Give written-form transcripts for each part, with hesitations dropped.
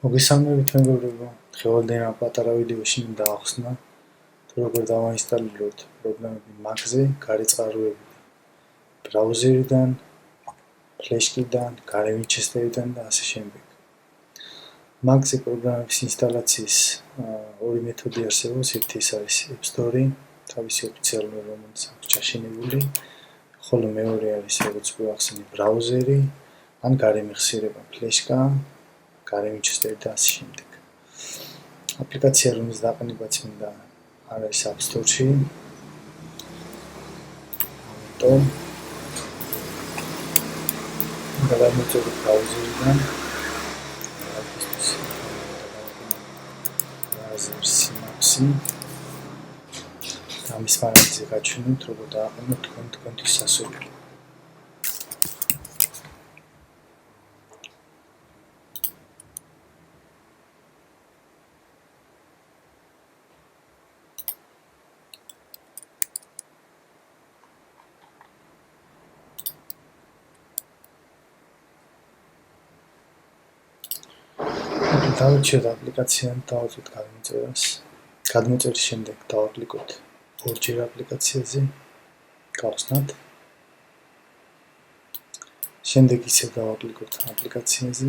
მოგესალმებით მეგობრებო, დღევანდელ ამ პატარა ვიდეოში მინდა ახსნა, თუ როგორ დავაინსტალიროთ პროგრამები Mac-ზე, გარეწყაროებიდან, ბრაუზერიდან, ფლეშკიდან, გარე ვინჩესტერიდან და ასე შემდეგ. Mac-ზე პროგრამების ინსტალაციის ორი მეთოდი არსებობს, ერთი ის არის App Store, თავისი ოფიციალური რომელიც აქვს ჩაშენებული, ხოლო მეორე არის როგორც გვახსენე ბრაუზერი, ან გარე მეხსიერება ფლეშკა, გარე ვინჩესტერი და ასე შემდეგ. აპლიკაცია რომელიც დაყენებაც მინდა არ არის App Store-ში. ამიტომ გადავწყვეტ ბრაუზერიდან ბრაუზერ Synapse და მის მარკაზე გაჩვენოთ როგორ დააყენოთ თქვენთვის სასურველი. დავუჩერდ აპლიკაციამ დავუწევთ გადმოწერას. გადმოწერის შემდეგ დავაკლიკოთ ორჯერ აპლიკაციაზე, გავხსნათ. შემდეგ ისევ დავაკლიკოთ აპლიკაციაზე.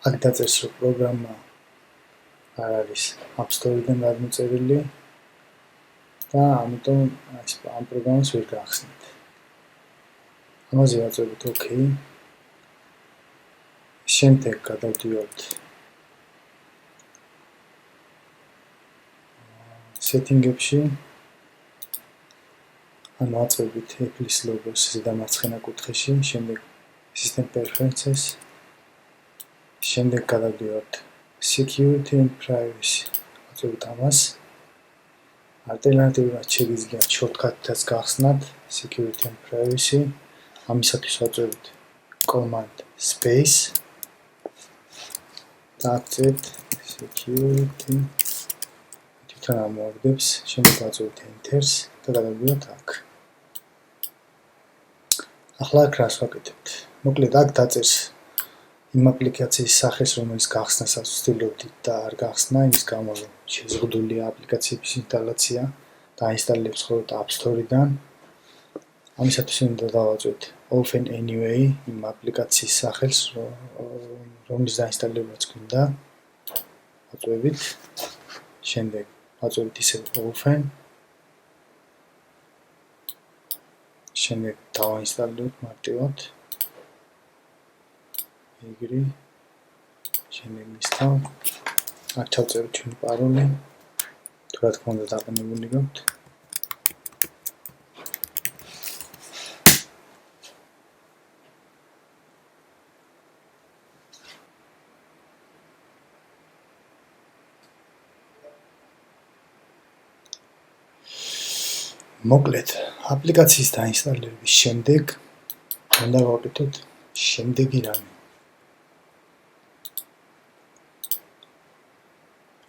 აქ დაწერს რომ პროგრამა არ არის App Store-დან გადმოწერილი და ამიტომ ამ პროგრამას ვერ გაახსნით. ამაზე ვაწვევით OK. შემდეგ გადავდივართ setting-ებში. ვაწვევით Apple-ის ლოგოს ზედა მარცხენა კუთხეში, შემდეგ System Preferences. შემდეგ გადავდივართ Security and Privacy. ვაწვევით ამას. ალტერნატიულად შეგიძლიათ shortcut-ს გახსნათ Security and Privacy. ამისათვის ვაწვევით Command Space. That's security. თვითონ ამოვაგდებს, შემდეგ ვაწვევით Enter-ს და გადავდივართ აქ. ახლა აქ რას ვაკეთებთ? მოკლედ აქ დაწერს იმ აპლიკაციის სახეს, რომელიც გახსნასაც ვცდილობთ და არ გახსნა, იმის გამო რომ შეზღუდულია აპლიკაციების ინსტალაცია და აინსტალებს მხოლოდ App Store-დან. ამისათვის უნდა დავაწყოთ Open Anyway იმ აპლიკაციის სახელს, რომლის დაინსტალებაც გვინდა. ვაწვევით. შემდეგ ვაწვევით ისევ Open. შემდეგ დავაინსტალებთ მარტივად. ეგრე. შემდეგ მისთავ. აქ ჩავწეროთ ჩვენი პაროლი. თუ რა თქმა უნდა დაყენებული გაქვთ. მოკლედ, აპლიკაციის დაინსტალირების შემდეგ უნდა გავაკეთოთ შემდეგი რამე.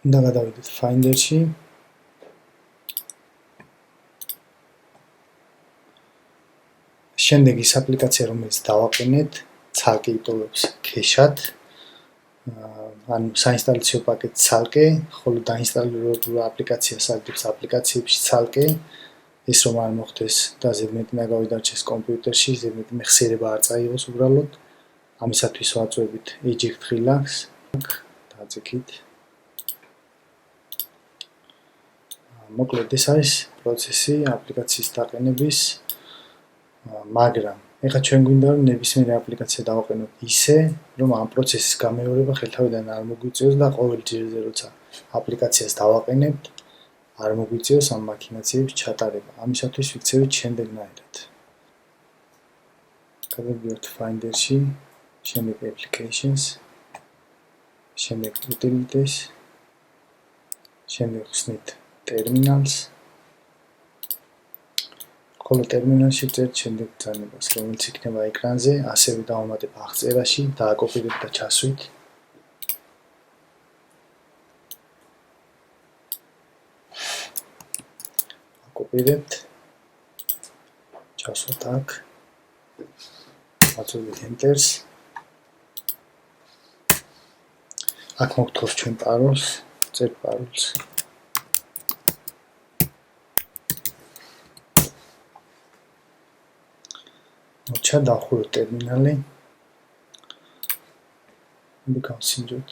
უნდა გადავიდეთ Finder-ში. შემდეგ ის აპლიკაცია, რომელიც დავაყენეთ, ცალკე იტოვებს ქეშად. ანუ საინსტალაციო პაკეტს ცალკე, ხოლო დაინსტალირებულ აპლიკაციას აგდებს აპლიკაციებში ცალკე. ის რომ არ მოხდეს და ზედმეტი უნდა გავიდარჩეს კომპიუტერში, ზედმეტი მეხსიერება არ წაიღოს უბრალოდ. ამისათვის ვაწვევით Eject Relax. დაძიქით. მოკლედ ეს არის პროცესი აპლიკაციის დაყენების, მაგრამ ეხლა ჩვენ გვინდა რომ ნებისმიერი აპლიკაცია დავაყენოთ ისე, რომ ამ პროცესის გამეორება ხელთავიდან არ მოგვიწევს და ყოველ ჯერზე როცა აპლიკაციას დავაყენებთ, არ მოგვიწევს ამ მაქინაციების ჩატარება. ამისათვის ვიქცევით შემდეგნაირად. გადავიდეთ Finder-ში, შემდეგ Applications, შემდეგ Utilities, შემდეგ ვხსნით Terminals. ხოლო ტერმინალში ვწერთ შემდეგ ბრძანებას, რომელიც იქნება ეკრანზე, ასევე დავამატებ აღწერაში, დააკოპირებთ და ჩასვით. აკოპირებთ. ჩასვათ აქ. ვაწვევით Enter-ს. აქ მოგთხოვს ჩვენ პაროლს, წერთ პაროლს. მოჩა დავხუროთ ტერმინალი. გავსინჯოთ.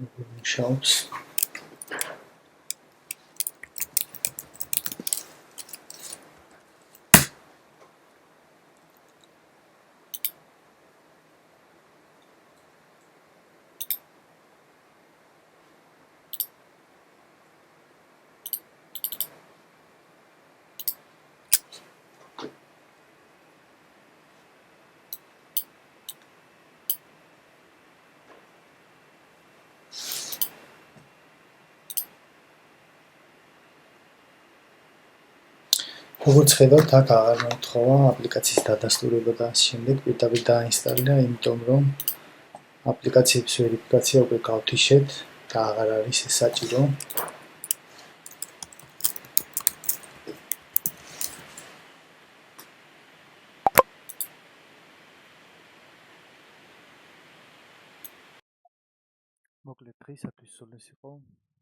მუშაობს. როგორც ხედავთ, აქ აღარ მოთხოვა აპლიკაციის დადასტურება და ამ შემდეგ პირდაპირ დაინსტალირა, იმიტომ რომ აპლიკაციების ვერიფიკაცია უკვე გავთიშეთ და აღარ არის ეს საჭირო. მოკლედ დღისათვის სულ ეს იყო.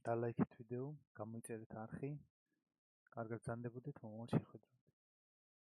დალაიქეთ ვიდეო, გამოიწერეთ არხი. კარგად გრძანდებოდეთ მომავალ შეხვედრაზე.